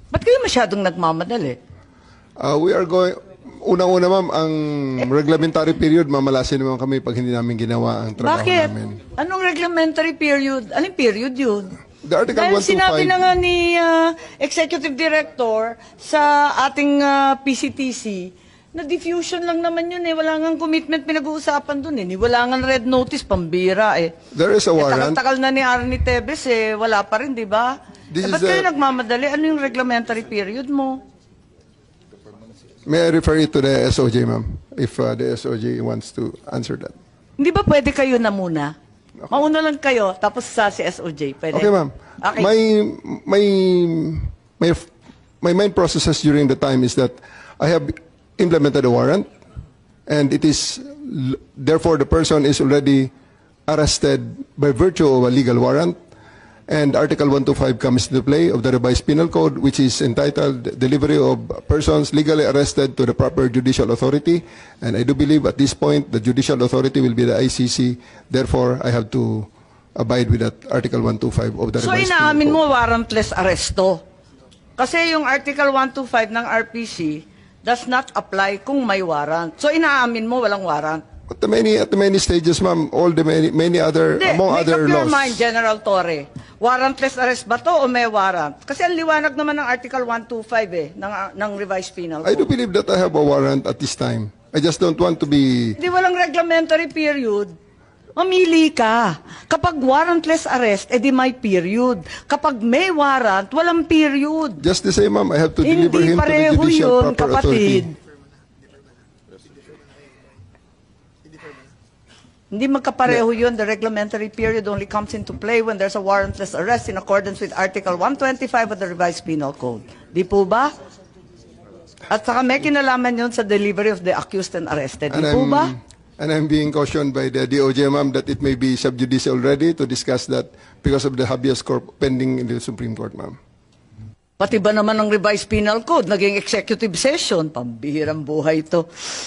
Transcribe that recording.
Ba't kayo masyadong nagmamadali? We are going, unang-una ma'am, ang reglementary period, mamalasin naman kami pag hindi namin ginawa ang trabaho Bakit? namin. Anong reglementary period? Anong period yun? The Article Dahil 125, sinabi na nga ni Executive Director sa ating PCTC, na diffusion lang naman yun eh. Wala nga commitment pinag-uusapan dun eh. Wala nga red notice, pambira eh. there is a warrant. Takal-takal na ni Arnie Tevez eh. Wala pa rin, di ba? Ba't kayo nagmamadali? Ano yung reglementary period mo? May I refer it to the SOJ, ma'am, if the SOJ wants to answer that. Hindi ba pwede kayo na muna? Mauna lang kayo, tapos sa si SOJ. Pwede? Okay, ma'am. Okay. My main processes during the time is that I have implemented a warrant, and it is therefore the person is already arrested by virtue of a legal warrant, and Article 125 comes into play of the revised penal code, which is entitled Delivery of Persons Legally Arrested to the Proper Judicial Authority, and I do believe at this point the judicial authority will be the ICC. Therefore, I have to abide with that Article 125 of the So revised penal inaamin code. mo warrantless arresto. Kasi yung Article 125 ng RPC does not apply kung may warrant. So inaamin mo walang warrant. At the many stages, ma'am, all the many other, Hindi, among make other up your laws. mind, General Torre. Warrantless arrest ba to o may warrant? Kasi ang liwanag naman ng Article 125 eh, ng revised penal I do code. believe that I have a warrant at this time. I just don't want to be... Hindi walang reglementary period. Mamili ka. Kapag warrantless arrest, edi may period. Kapag may warrant, walang period. Just the same, ma'am, I have to deliver Hindi him to the pareho judicial yun, proper kapatid. authority. Hindi magkapareho yun. The reglementary period only comes into play when there's a warrantless arrest in accordance with Article 125 of the Revised Penal Code. Di po ba? At saka may kinalaman yun sa delivery of the accused and arrested. Di po ba? And I'm being cautioned by the DOJ, ma'am, that it may be sub judice already to discuss that because of the habeas corpus pending in the Supreme Court, ma'am. Pati ba naman ng Revised Penal Code, naging executive session, pambihirang buhay ito.